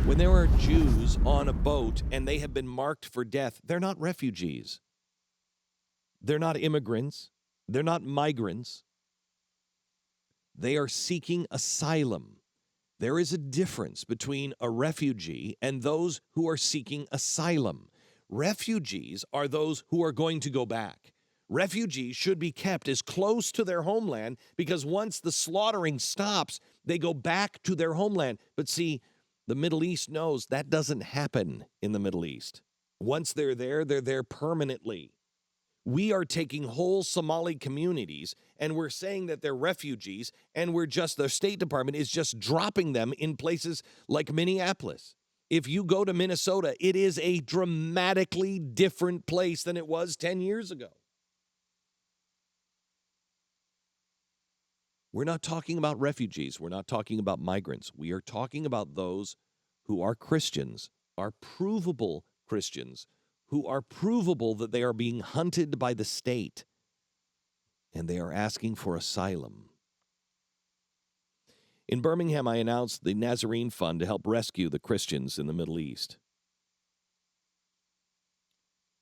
When there are Jews on a boat and they have been marked for death, they're not refugees. They're not immigrants. They're not migrants. They are seeking asylum. There is a difference between a refugee and those who are seeking asylum. Refugees are those who are going to go back. Refugees should be kept as close to their homeland because once the slaughtering stops, they go back to their homeland. But see, the Middle East knows that doesn't happen in the Middle East. Once they're there permanently. We are taking whole Somali communities and we're saying that they're refugees and the State Department is just dropping them in places like Minneapolis. If you go to Minnesota, it is a dramatically different place than it was 10 years ago. We're not talking about refugees. We're not talking about migrants. We are talking about those who are Christians, are provable Christians, who are provable that they are being hunted by the state, and they are asking for asylum. In Birmingham, I announced the Nazarene Fund to help rescue the Christians in the Middle East.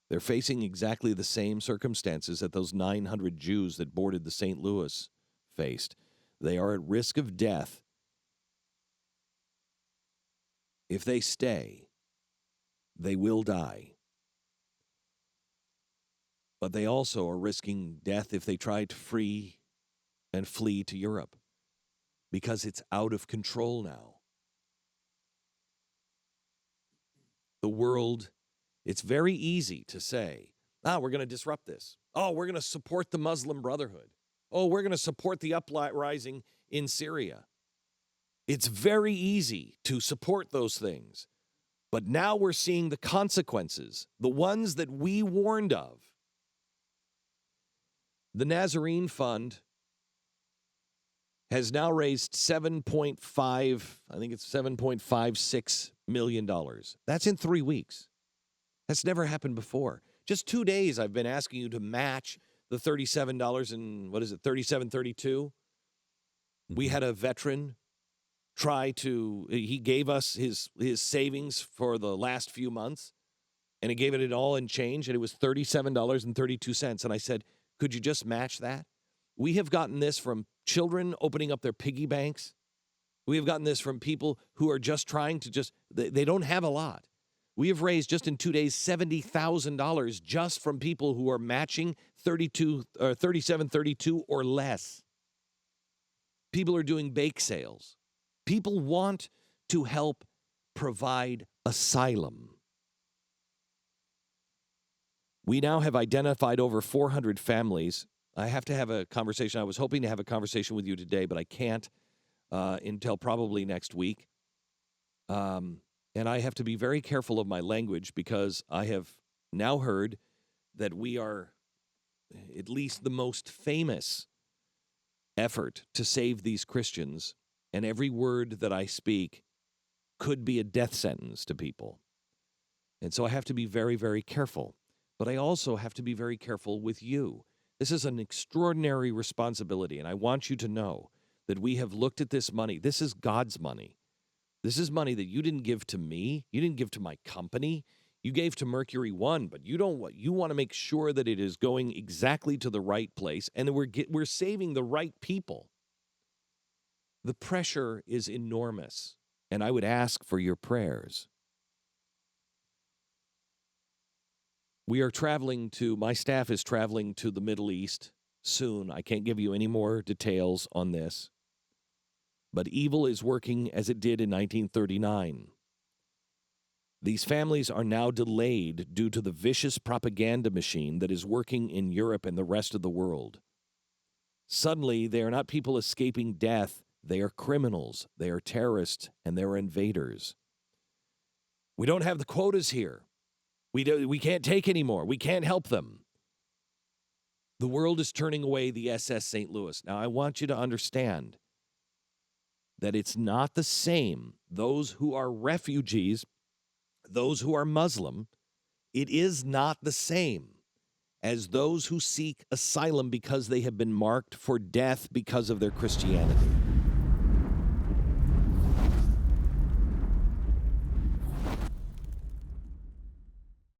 They're facing exactly the same circumstances that those 900 Jews that boarded the St. Louis faced. They are at risk of death if they stay. They will die. But they also are risking death if they try to flee to Europe because it's out of control now. The world, it's very easy to say, we're going to disrupt this. Oh, we're going to support the Muslim Brotherhood. Oh, we're going to support the uprising in Syria. It's very easy to support those things. But now we're seeing the consequences, the ones that we warned of. The Nazarene Fund has now raised $7.56 million. That's in 3 weeks. That's never happened before. Just 2 days I've been asking you to match the $37 and $37.32. We had a veteran he gave us his savings for the last few months, and he gave it all in change, and it was $37.32. And I said, could you just match that? We have gotten this from children opening up their piggy banks. We have gotten this from people who are just trying to they don't have a lot. We have raised just in 2 days $70,000 just from people who are matching $37.32 or less. People are doing bake sales. People want to help provide asylum. We now have identified over 400 families. I have to have a conversation. I was hoping to have a conversation with you today, but I can't until probably next week. And I have to be very careful of my language because I have now heard that we are at least the most famous effort to save these Christians, and every word that I speak could be a death sentence to people. And so I have to be very, very careful. But I also have to be very careful with you. This is an extraordinary responsibility, and I want you to know that we have looked at this money. This is God's money. This is money that you didn't give to me. You didn't give to my company. You gave to Mercury One, but you want to make sure that it is going exactly to the right place, and that we're saving the right people. The pressure is enormous, and I would ask for your prayers. My staff is traveling to the Middle East soon. I can't give you any more details on this. But evil is working as it did in 1939. These families are now delayed due to the vicious propaganda machine that is working in Europe and the rest of the world. Suddenly, they are not people escaping death. They are criminals. They are terrorists, and they're invaders. We don't have the quotas here. We can't take any more. We can't help them. The world is turning away the SS St. Louis. Now, I want you to understand that it's not the same. Those who are refugees, those who are Muslim, it is not the same as those who seek asylum because they have been marked for death because of their Christianity.